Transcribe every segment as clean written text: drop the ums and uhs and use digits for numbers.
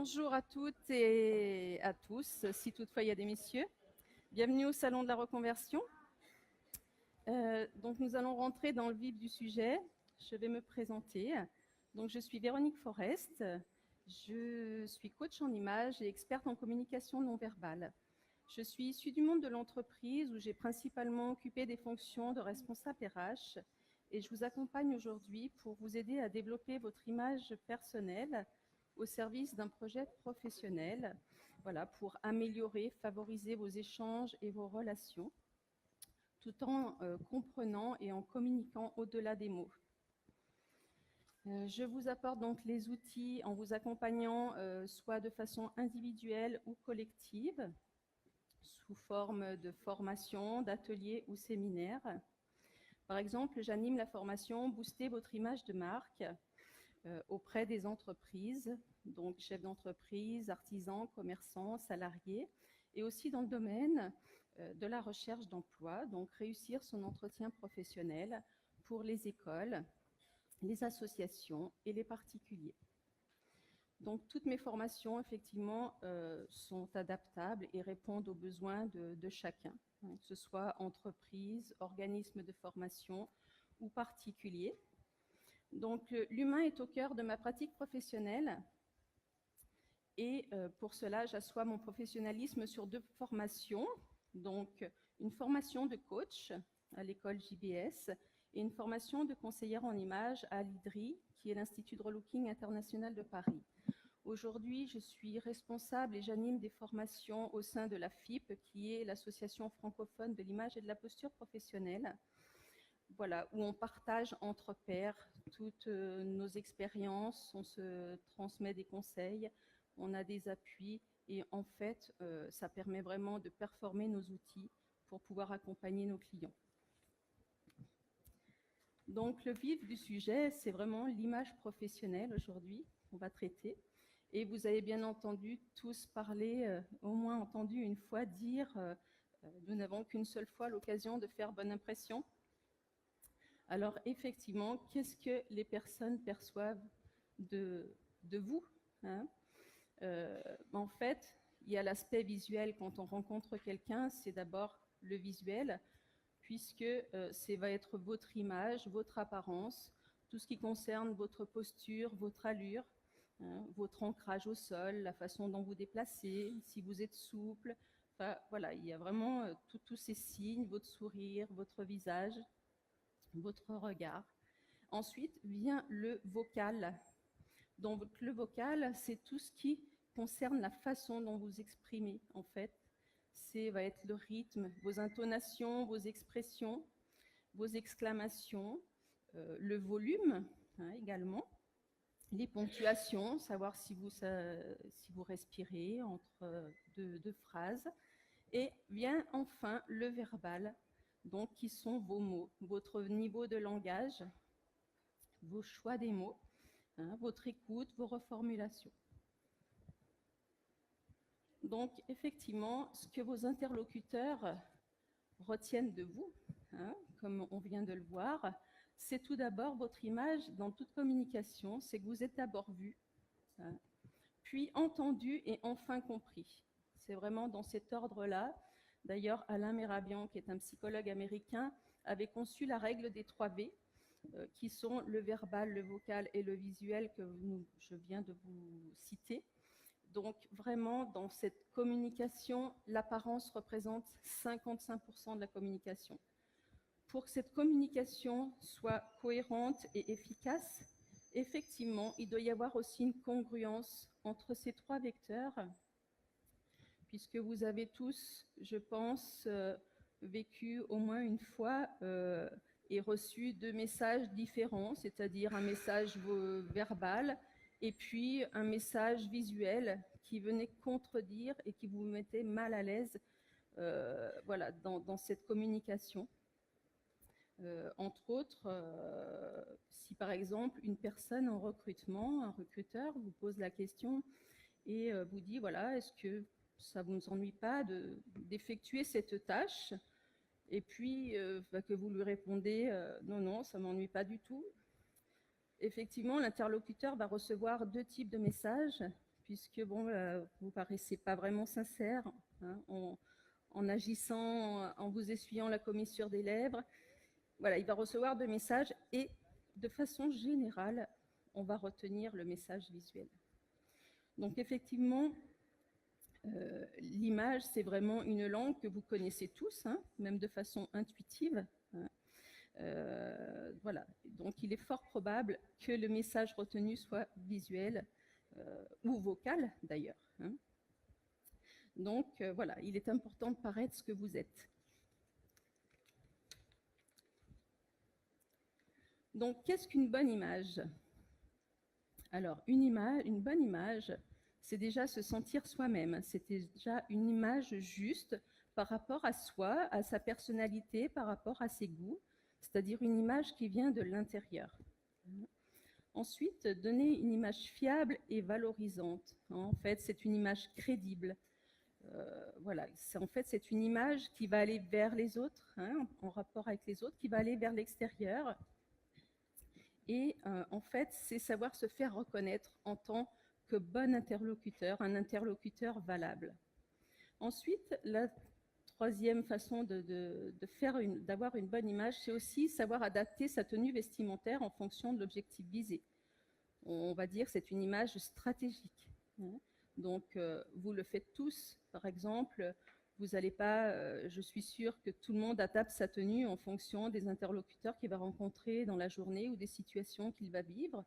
Bonjour à toutes et à tous, si toutefois il y a des messieurs. Bienvenue au Salon de la Reconversion. Donc nous allons rentrer dans le vif du sujet. Je vais me présenter. Donc je suis Véronique Forest. Je suis coach en images et experte en communication non verbale. Je suis issue du monde de l'entreprise où j'ai principalement occupé des fonctions de responsable RH et je vous accompagne aujourd'hui pour vous aider à développer votre image personnelle au service d'un projet professionnel, voilà, pour améliorer, favoriser vos échanges et vos relations, tout en comprenant et en communiquant au-delà des mots. Je vous apporte donc les outils en vous accompagnant soit de façon individuelle ou collective, sous forme de formation, d'ateliers ou séminaires. Par exemple, j'anime la formation Booster votre image de marque auprès des entreprises, donc chefs d'entreprise, artisans, commerçants, salariés, et aussi dans le domaine de la recherche d'emploi, donc réussir son entretien professionnel pour les écoles, les associations et les particuliers. Donc toutes mes formations, effectivement, sont adaptables et répondent aux besoins de chacun, hein, que ce soit entreprise, organisme de formation ou particulier. Donc l'humain est au cœur de ma pratique professionnelle et pour cela, j'assois mon professionnalisme sur 2 formations. Donc une formation de coach à l'école JBS et une formation de conseillère en images à l'IDRI, qui est l'Institut de Relooking International de Paris. Aujourd'hui, je suis responsable et j'anime des formations au sein de la FIP, qui est l'Association francophone de l'image et de la posture professionnelle. Voilà, où on partage entre pairs toutes nos expériences, on se transmet des conseils, on a des appuis et en fait, ça permet vraiment de performer nos outils pour pouvoir accompagner nos clients. Donc le vif du sujet, c'est vraiment l'image professionnelle aujourd'hui qu'on va traiter. Et vous avez bien entendu tous parler, au moins entendu une fois dire nous n'avons qu'une seule fois l'occasion de faire bonne impression. Alors effectivement, qu'est-ce que les personnes perçoivent de vous, hein? En fait, il y a l'aspect visuel. Quand on rencontre quelqu'un, c'est d'abord le visuel, puisque ça va être votre image, votre apparence, tout ce qui concerne votre posture, votre allure, hein, votre ancrage au sol, la façon dont vous déplacez, si vous êtes souple. Enfin, voilà, il y a vraiment tous ces signes, votre sourire, votre visage, votre regard. Ensuite vient le vocal. Donc le vocal, c'est tout ce qui concerne la façon dont vous exprimez, en fait. Va être le rythme, vos intonations, vos expressions, vos exclamations, le volume, hein, également, les ponctuations, savoir si vous respirez entre deux phrases. Et vient enfin le verbal, donc qui sont vos mots, votre niveau de langage, vos choix des mots, hein, votre écoute, vos reformulations. Donc effectivement, ce que vos interlocuteurs retiennent de vous, hein, comme on vient de le voir, c'est tout d'abord votre image dans toute communication, c'est que vous êtes d'abord vu, hein, puis entendu et enfin compris. C'est vraiment dans cet ordre-là. D'ailleurs, Alain Merabian, qui est un psychologue américain, avait conçu la règle des 3 V, qui sont le verbal, le vocal et le visuel que je viens de vous citer. Donc vraiment, dans cette communication, l'apparence représente 55% de la communication. Pour que cette communication soit cohérente et efficace, effectivement, il doit y avoir aussi une congruence entre ces 3 vecteurs, puisque vous avez tous, je pense, vécu au moins une fois et reçu 2 messages différents, c'est-à-dire un message verbal et puis un message visuel qui venait contredire et qui vous mettait mal à l'aise voilà, dans cette communication. Entre autres, si par exemple une personne en recrutement, un recruteur vous pose la question et vous dit voilà, est-ce que ça ne vous ennuie pas d'effectuer cette tâche? Et puis que vous lui répondez non, non, ça ne m'ennuie pas du tout. Effectivement, l'interlocuteur va recevoir 2 types de messages. puisque bon, vous paraissez pas vraiment sincère, hein, en agissant, en vous essuyant la commissure des lèvres. Voilà, il va recevoir de messages et de façon générale, on va retenir le message visuel. Donc effectivement, l'image, c'est vraiment une langue que vous connaissez tous, hein, même de façon intuitive. Hein. Voilà, donc il est fort probable que le message retenu soit visuel ou vocal d'ailleurs. Hein. Donc voilà, il est important de paraître ce que vous êtes. Donc qu'est-ce qu'une bonne image? Alors une bonne image, c'est déjà se sentir soi-même, c'est déjà une image juste par rapport à soi, à sa personnalité, par rapport à ses goûts, c'est-à-dire une image qui vient de l'intérieur. Ensuite, donner une image fiable et valorisante. En fait, c'est une image crédible. Voilà, en fait, c'est une image qui va aller vers les autres, hein, en rapport avec les autres, qui va aller vers l'extérieur. Et en fait, c'est savoir se faire reconnaître en tant que bon interlocuteur, un interlocuteur valable. Ensuite, la troisième façon d'avoir une bonne image, c'est aussi savoir adapter sa tenue vestimentaire en fonction de l'objectif visé. On va dire que c'est une image stratégique. Hein. Donc, vous le faites tous. Par exemple, vous n'allez pas, je suis sûre que tout le monde adapte sa tenue en fonction des interlocuteurs qu'il va rencontrer dans la journée ou des situations qu'il va vivre,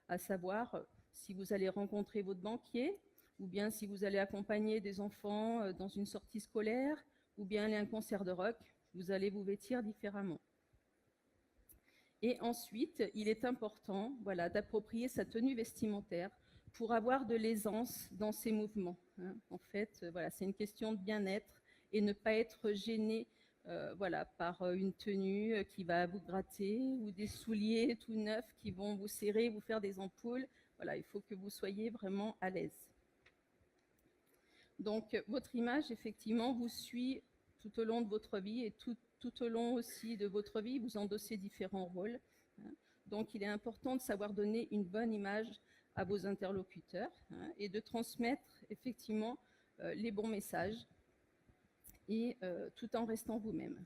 à savoir si vous allez rencontrer votre banquier, ou bien si vous allez accompagner des enfants dans une sortie scolaire, ou bien aller à un concert de rock, vous allez vous vêtir différemment. Et ensuite, il est important, voilà, d'approprier sa tenue vestimentaire pour avoir de l'aisance dans ses mouvements. Hein. En fait, voilà, c'est une question de bien-être et ne pas être gêné voilà, par une tenue qui va vous gratter ou des souliers tout neufs qui vont vous serrer, vous faire des ampoules. Voilà, il faut que vous soyez vraiment à l'aise. Donc, votre image, effectivement, vous suit tout au long de votre vie et tout au long aussi de votre vie, vous endossez différents rôles. Hein. Donc, il est important de savoir donner une bonne image à vos interlocuteurs, hein, et de transmettre effectivement les bons messages et tout en restant vous-même.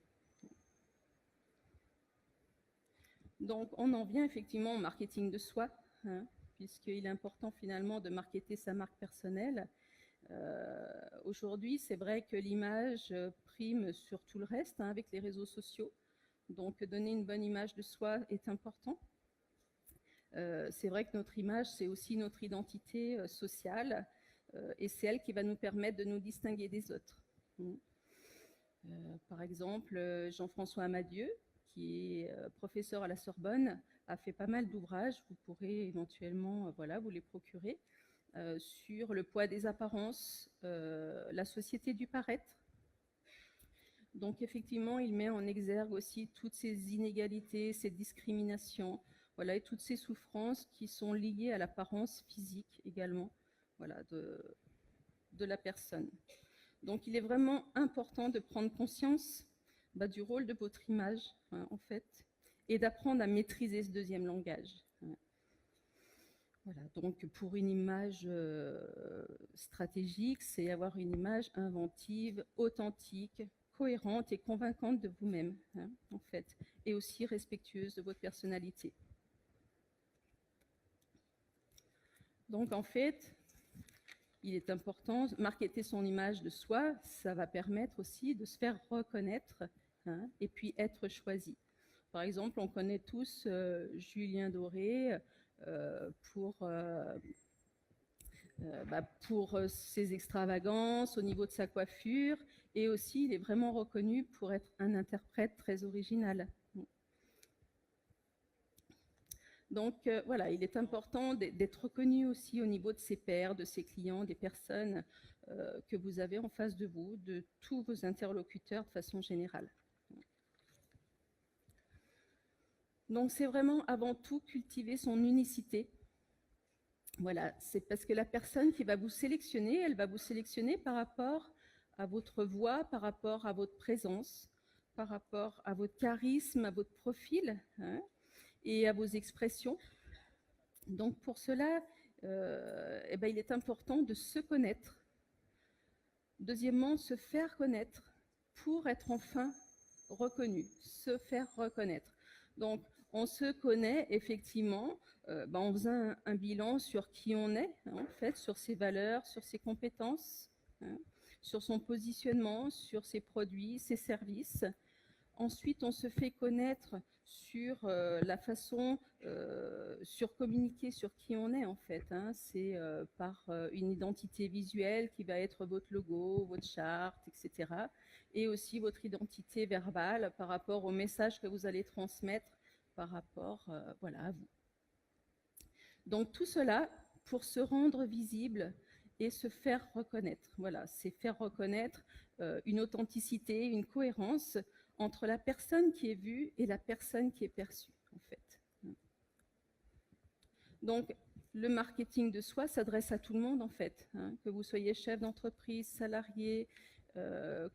Donc, on en vient effectivement au marketing de soi, hein, puisqu'il est important finalement de marketer sa marque personnelle. Aujourd'hui, c'est vrai que l'image prime sur tout le reste, hein, avec les réseaux sociaux. Donc, donner une bonne image de soi est important. C'est vrai que notre image, c'est aussi notre identité sociale, et c'est elle qui va nous permettre de nous distinguer des autres. Par exemple, Jean-François Amadieu, qui est professeur à la Sorbonne, a fait pas mal d'ouvrages, vous pourrez éventuellement voilà, vous les procurer, sur le poids des apparences, la société du paraître. Donc effectivement, il met en exergue aussi toutes ces inégalités, ces discriminations, voilà, et toutes ces souffrances qui sont liées à l'apparence physique également, voilà, de la personne. Donc il est vraiment important de prendre conscience du rôle de votre image, hein, en fait, et d'apprendre à maîtriser ce deuxième langage. Hein. Voilà, donc pour une image stratégique, c'est avoir une image inventive, authentique, cohérente et convaincante de vous-même, hein, en fait, et aussi respectueuse de votre personnalité. Donc en fait, il est important de marketer son image de soi, ça va permettre aussi de se faire reconnaître, hein, et puis être choisi. Par exemple, on connaît tous Julien Doré pour ses extravagances au niveau de sa coiffure, et aussi il est vraiment reconnu pour être un interprète très original. Donc voilà, il est important d'être reconnu aussi au niveau de ses pairs, de ses clients, des personnes que vous avez en face de vous, de tous vos interlocuteurs de façon générale. Donc c'est vraiment avant tout cultiver son unicité. Voilà, c'est parce que la personne qui va vous sélectionner, elle va vous sélectionner par rapport à votre voix, par rapport à votre présence, par rapport à votre charisme, à votre profil, hein, et à vos expressions. Donc pour cela, eh ben, il est important de se connaître. Deuxièmement, se faire connaître pour être enfin reconnu, se faire reconnaître. Donc, on se connaît effectivement en faisant un bilan sur qui on est, hein, en fait, sur ses valeurs, sur ses compétences, hein, sur son positionnement, sur ses produits, ses services. Ensuite, on se fait connaître sur la façon, sur communiquer sur qui on est en fait. Hein. C'est par une identité visuelle qui va être votre logo, votre charte, etc. Et aussi votre identité verbale par rapport au message que vous allez transmettre par rapport voilà, à vous. Donc tout cela pour se rendre visible et se faire reconnaître. Voilà, c'est faire reconnaître une authenticité, une cohérence entre la personne qui est vue et la personne qui est perçue, en fait. Donc, le marketing de soi s'adresse à tout le monde, en fait, hein, que vous soyez chef d'entreprise, salarié,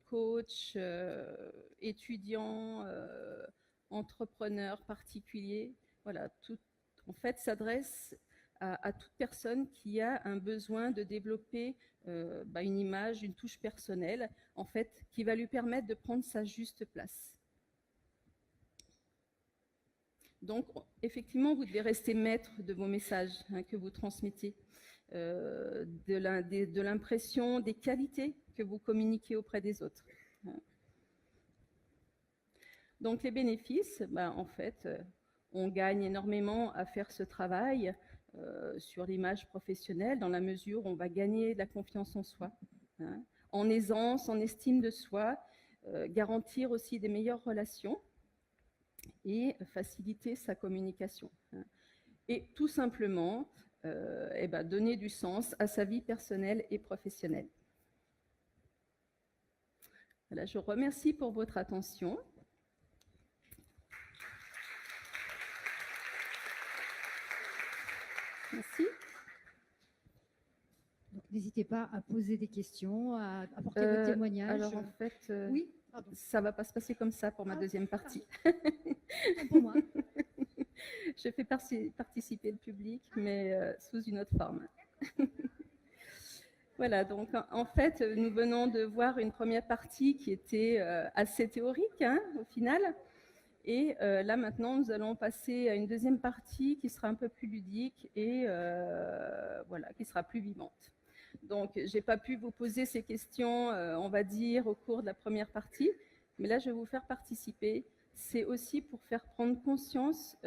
coach, étudiant, entrepreneur, particulier. Voilà, tout, en fait, s'adresse à toute personne qui a un besoin de développer une image, une touche personnelle, en fait, qui va lui permettre de prendre sa juste place. Donc, effectivement, vous devez rester maître de vos messages hein, que vous transmettez, de l'impression, des qualités que vous communiquez auprès des autres. Donc, les bénéfices, en fait, on gagne énormément à faire ce travail sur l'image professionnelle dans la mesure où on va gagner de la confiance en soi, hein, en aisance, en estime de soi, garantir aussi des meilleures relations et faciliter sa communication. Hein. Et tout simplement, donner du sens à sa vie personnelle et professionnelle. Voilà, je vous remercie pour votre attention. Merci. N'hésitez pas à poser des questions, à apporter votre témoignage. Alors en fait, oui, ça ne va pas se passer comme ça pour ma deuxième partie. Pour moi. Je fais participer le public, mais sous une autre forme. Voilà, donc en fait, nous venons de voir une première partie qui était assez théorique, hein, au final. Et là, maintenant, nous allons passer à une deuxième partie qui sera un peu plus ludique et voilà, qui sera plus vivante. Donc, je n'ai pas pu vous poser ces questions, on va dire, au cours de la première partie, mais là, je vais vous faire participer. C'est aussi pour faire prendre conscience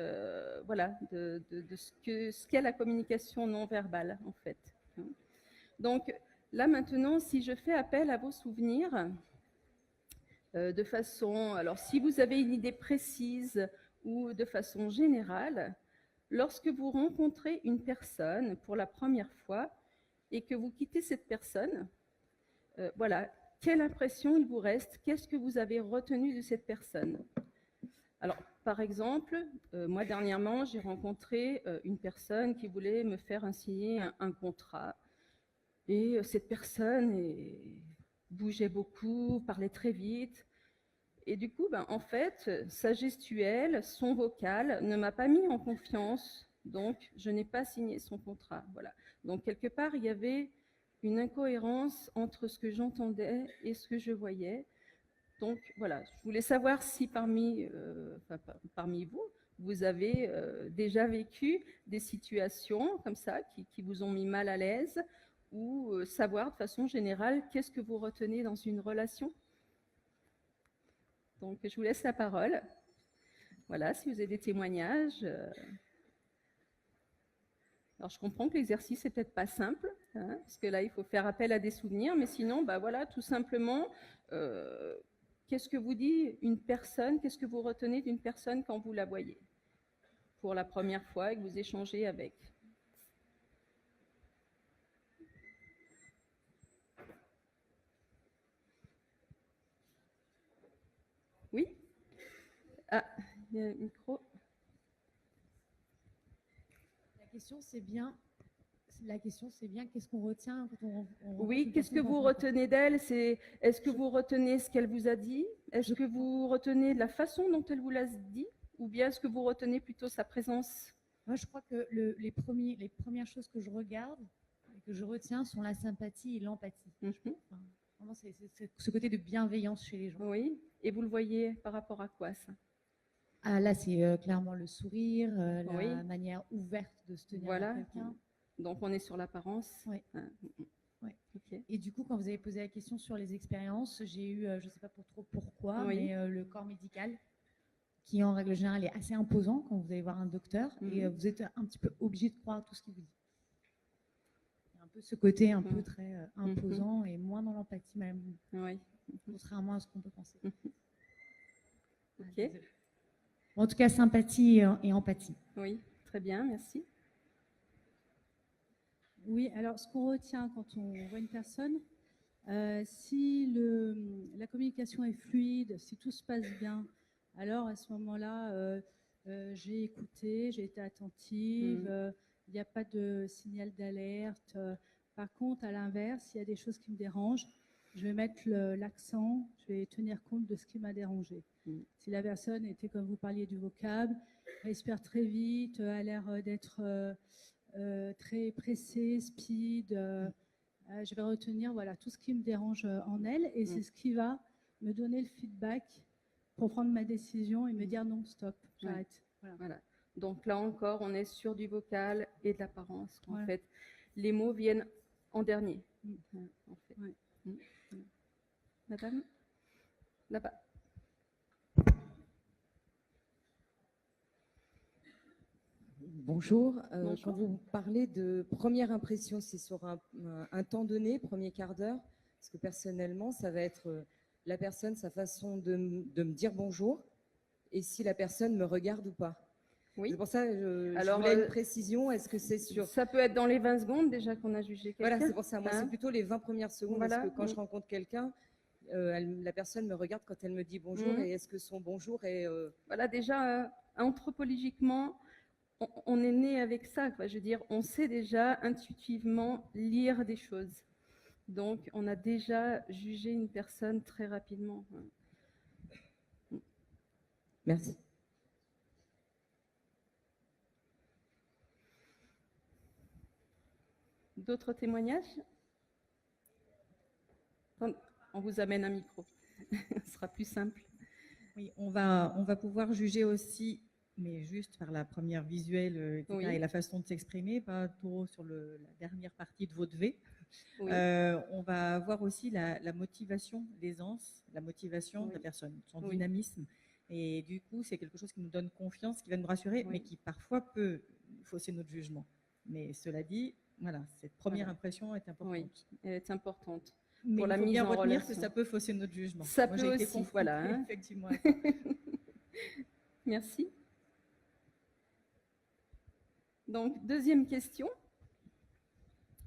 voilà, de ce qu'est la communication non verbale, en fait. Donc, là, maintenant, si je fais appel à vos souvenirs, de façon, alors si vous avez une idée précise ou de façon générale, lorsque vous rencontrez une personne pour la première fois et que vous quittez cette personne, voilà, quelle impression il vous reste? Qu'est-ce que vous avez retenu de cette personne? Alors, par exemple, moi dernièrement, j'ai rencontré une personne qui voulait me faire signer un contrat. Et cette personne bougeait beaucoup, parlait très vite. Et du coup, en fait, sa gestuelle, son vocal ne m'a pas mis en confiance, donc je n'ai pas signé son contrat. Voilà. Donc, quelque part, il y avait une incohérence entre ce que j'entendais et ce que je voyais. Donc, voilà, je voulais savoir si parmi vous, vous avez déjà vécu des situations comme ça qui vous ont mis mal à l'aise, ou savoir de façon générale qu'est-ce que vous retenez dans une relation. Donc, je vous laisse la parole. Voilà, si vous avez des témoignages. Alors, je comprends que l'exercice n'est peut-être pas simple, hein, parce que là, il faut faire appel à des souvenirs, mais sinon, voilà, tout simplement, qu'est-ce que vous dit une personne, qu'est-ce que vous retenez d'une personne quand vous la voyez pour la première fois et que vous échangez avec? Oui? Ah, il y a un micro. La question, c'est bien qu'est-ce qu'on retient quand on oui, qu'est-ce que vous retenez d'elle? Est-ce que vous retenez ce qu'elle vous a dit? Est-ce que vous retenez la façon dont elle vous l'a dit? Ou bien est-ce que vous retenez plutôt sa présence? Moi, je crois que les premières choses que je regarde et que je retiens sont la sympathie et l'empathie. Mhm. Enfin, vraiment, c'est ce côté de bienveillance chez les gens. Oui. Et vous le voyez par rapport à quoi, ça? Ah, là, c'est clairement le sourire, Oui. la manière ouverte de se tenir Voilà. à quelqu'un. Donc, on est sur l'apparence. Oui. Ah, Ouais. ok. Et du coup, quand vous avez posé la question sur les expériences, j'ai eu, je ne sais pas trop pourquoi, Oui. mais le corps médical, qui en règle générale est assez imposant quand vous allez voir un docteur, et vous êtes un petit peu obligé de croire à tout ce qu'il vous dit. Il y a un peu ce côté un peu très imposant et moins dans l'empathie, même, Oui. contrairement à ce qu'on peut penser. Ok. En tout cas, sympathie et empathie. Oui, très bien, merci. Oui, alors ce qu'on retient quand on voit une personne, si la communication est fluide, si tout se passe bien, alors à ce moment-là, j'ai écouté, j'ai été attentive, il n'y a pas de signal d'alerte. Par contre, à l'inverse, il y a des choses qui me dérangent, je vais mettre l'accent, je vais tenir compte de ce qui m'a dérangé. Si la personne était, comme vous parliez du vocable, respire très vite, a l'air d'être très pressée, speed, je vais retenir voilà, tout ce qui me dérange en elle et c'est ce qui va me donner le feedback pour prendre ma décision et me dire non, stop, j'arrête. Voilà. Donc là encore, on est sur du vocal et de l'apparence. En Voilà. fait, les mots viennent en dernier. En fait. Madame, là-bas. Bonjour. Bonjour. Quand vous parlez de première impression, c'est sur un temps donné, premier quart d'heure, parce que personnellement, ça va être la personne, sa façon de me dire bonjour, et si la personne me regarde ou pas. Oui. C'est pour ça que Alors, je voulais une précision. Est-ce que c'est sur... Ça peut être dans les 20 secondes déjà qu'on a jugé quelqu'un. Voilà, c'est pour ça. Moi, c'est plutôt les 20 premières secondes. Voilà. Parce que quand je rencontre quelqu'un, la personne me regarde quand elle me dit bonjour, et est-ce que son bonjour est... Voilà, déjà, anthropologiquement, on est né avec ça, quoi. Je veux dire, on sait déjà intuitivement lire des choses. Donc, on a déjà jugé une personne très rapidement. Merci. D'autres témoignages? On vous amène un micro. Ce sera plus simple. Oui, on va pouvoir juger aussi, mais juste par la première visuelle etc., et la façon de s'exprimer, pas trop sur la dernière partie de votre V. Oui. On va voir aussi la motivation, l'aisance, la motivation de la personne, son dynamisme. Et du coup, c'est quelque chose qui nous donne confiance, qui va nous rassurer, mais qui parfois peut fausser notre jugement. Mais cela dit, voilà, cette première impression est importante. Oui, elle est importante. Mais pour il la faut mise bien en retenir relation. que ça peut fausser notre jugement. Ça Moi, peut j'ai été aussi, confrontée, voilà. Hein. Effectivement. À ça. Merci. Donc, deuxième question.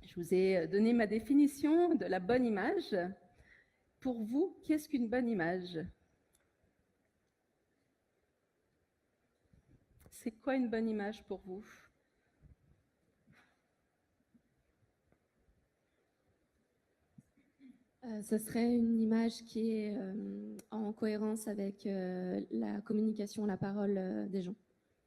Je vous ai donné ma définition de la bonne image. Pour vous, qu'est-ce qu'une bonne image? C'est quoi une bonne image pour vous? Ce serait une image qui est en cohérence avec la communication, la parole des gens.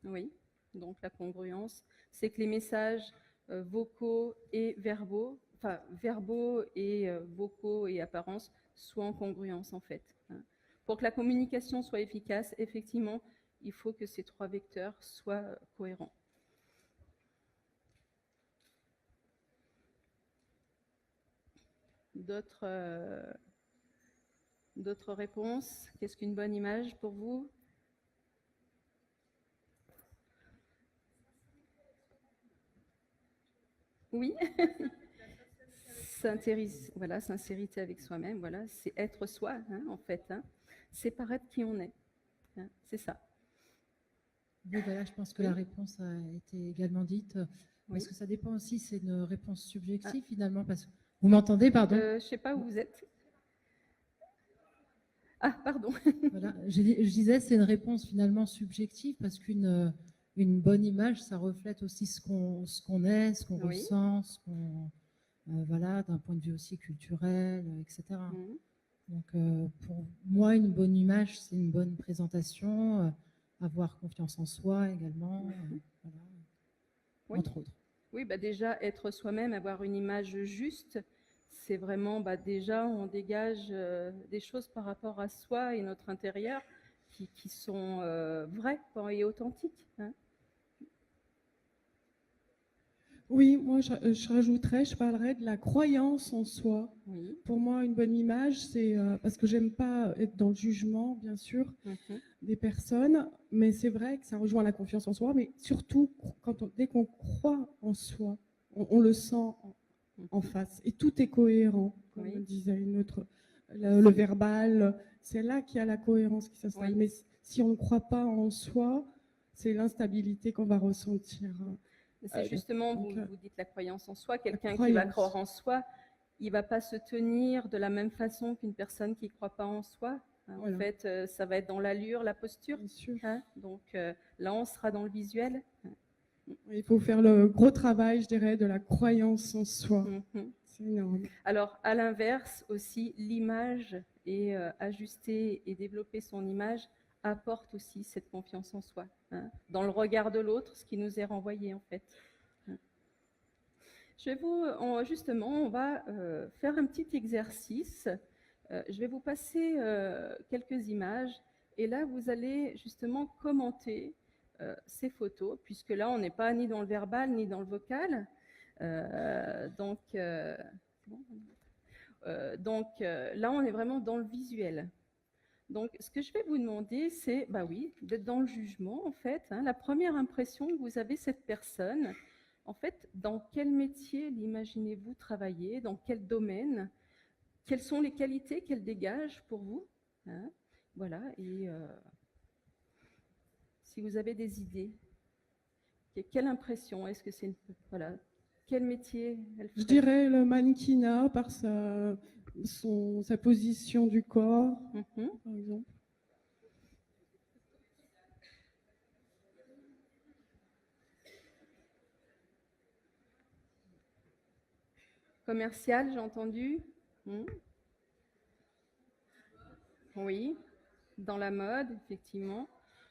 Oui, donc la congruence, c'est que les messages vocaux et verbaux, enfin verbaux et vocaux et apparence soient en congruence en fait. Hein. Pour que la communication soit efficace, effectivement, il faut que ces trois vecteurs soient cohérents. D'autres réponses? Qu'est-ce qu'une bonne image pour vous? Oui. Voilà, sincérité avec soi-même, voilà, c'est être soi, hein, en fait. Hein. C'est paraître qui on est. Hein, c'est ça. Oui, voilà, je pense que la réponse a été également dite. Parce que ça dépend aussi, c'est une réponse subjective finalement. Parce que... Vous m'entendez, pardon? Je ne sais pas où vous êtes. Ah, pardon. Voilà, je disais, c'est une réponse finalement subjective parce qu'une bonne image, ça reflète aussi ce qu'on est, ce qu'on ressent, ce qu'on, voilà, d'un point de vue aussi culturel, etc. Donc, pour moi, une bonne image, c'est une bonne présentation, avoir confiance en soi également. Voilà. Oui. entre autres. Oui, déjà, être soi-même, avoir une image juste, c'est vraiment, déjà, on dégage des choses par rapport à soi et notre intérieur qui sont vraies et authentiques. Hein. Oui, moi je rajouterais, je parlerais de la croyance en soi. Oui. Pour moi, une bonne image, c'est parce que j'aime pas être dans le jugement, bien sûr, des personnes, mais c'est vrai que ça rejoint la confiance en soi, mais surtout dès qu'on croit en soi, on le sent en face, et tout est cohérent, comme Oui. disait une autre, le verbal, c'est là qu'il y a la cohérence qui s'installe. Oui. Mais si on ne croit pas en soi, c'est l'instabilité qu'on va ressentir. C'est justement, donc, vous dites la croyance en soi, quelqu'un qui croyance. va croire en soi, il ne va pas se tenir de la même façon qu'une personne qui ne croit pas en soi. Hein. Voilà. En fait, ça va être dans l'allure, la posture. Bien sûr. Hein. Donc là, on sera dans le visuel. Il faut faire le gros travail, je dirais, de la croyance en soi. C'est énorme. Alors, à l'inverse aussi, l'image et ajuster et développer son image apporte aussi cette confiance en soi, hein, dans le regard de l'autre, ce qui nous est renvoyé en fait. Je vais justement, on va faire un petit exercice. Je vais vous passer quelques images et là, vous allez justement commenter ces photos, puisque là, on n'est pas ni dans le verbal ni dans le vocal. Donc, là, on est vraiment dans le visuel. Donc, ce que je vais vous demander, c'est, d'être dans le jugement, en fait. Hein, la première impression que vous avez cette personne, en fait, dans quel métier l'imaginez-vous travailler? Dans quel domaine? Quelles sont les qualités qu'elle dégage pour vous? Hein, voilà, et si vous avez des idées, quelle impression? Est-ce que c'est voilà, quel métier elle ferait? Je dirais le mannequinat par sa position du corps, par exemple. Commercial, j'ai entendu. Oui, dans la mode, effectivement.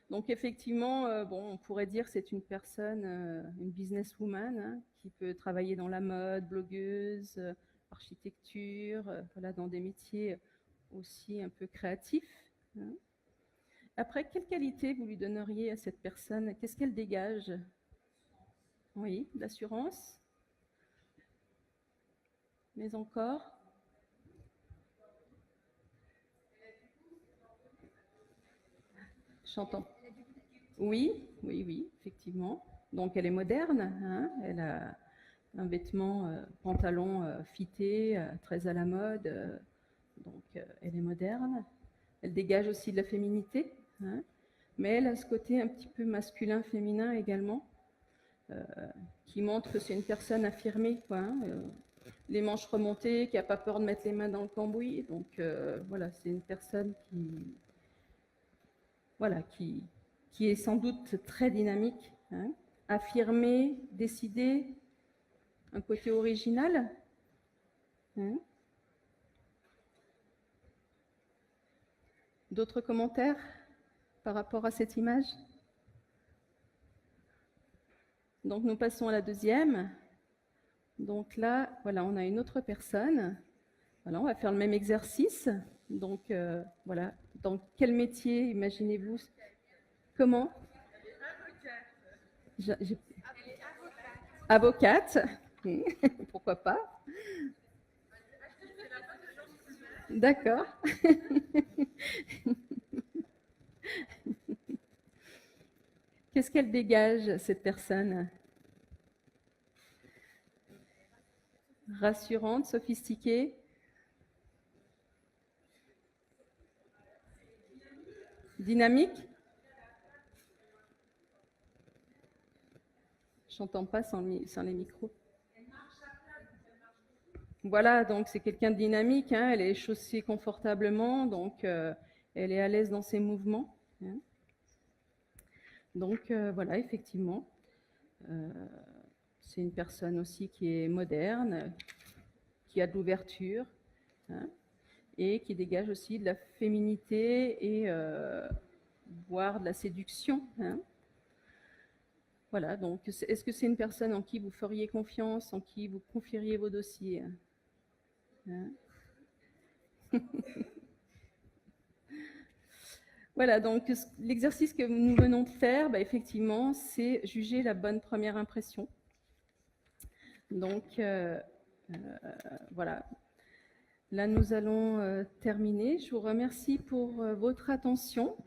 Donc, effectivement, on pourrait dire que c'est une personne, une businesswoman, hein, qui peut travailler dans la mode, blogueuse, architecture, voilà, dans des métiers aussi un peu créatifs. Hein. Après, quelle qualité vous lui donneriez à cette personne? Qu'est-ce qu'elle dégage? Oui, l'assurance. Mais encore? J'entends. Oui, effectivement. Donc elle est moderne, hein, elle a un vêtement, pantalon fité, très à la mode, donc elle est moderne. Elle dégage aussi de la féminité, hein, mais elle a ce côté un petit peu masculin-féminin également, qui montre que c'est une personne affirmée, quoi, hein, les manches remontées, qui n'a pas peur de mettre les mains dans le cambouis. Donc voilà, c'est une personne qui est sans doute très dynamique, hein, affirmée, décidée, un côté original. Hein. D'autres commentaires par rapport à cette image? Donc nous passons à la deuxième. Donc là, voilà, on a une autre personne. Voilà, on va faire le même exercice. Donc voilà, dans quel métier imaginez-vous? Comment? Avocate. Pourquoi pas? D'accord. Qu'est-ce qu'elle dégage, cette personne? Rassurante, sophistiquée? Dynamique? J'entends pas sans les micros. Voilà, donc c'est quelqu'un de dynamique, hein, elle est chaussée confortablement, donc elle est à l'aise dans ses mouvements. Hein. Donc voilà, effectivement, c'est une personne aussi qui est moderne, qui a de l'ouverture, hein, et qui dégage aussi de la féminité et voire de la séduction. Hein. Voilà, donc est-ce que c'est une personne en qui vous feriez confiance, en qui vous confieriez vos dossiers? Hein? Voilà, donc l'exercice que nous venons de faire, effectivement, c'est juger la bonne première impression. Donc, voilà. Là, nous allons terminer. Je vous remercie pour votre attention.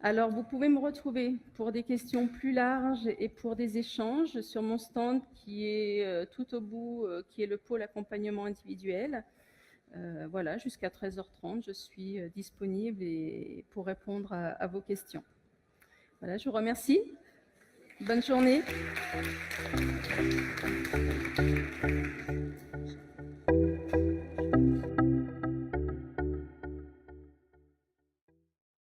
Alors, vous pouvez me retrouver pour des questions plus larges et pour des échanges sur mon stand qui est tout au bout, qui est le pôle accompagnement individuel. Voilà, jusqu'à 13h30, je suis disponible et pour répondre à vos questions. Voilà, je vous remercie. Bonne journée.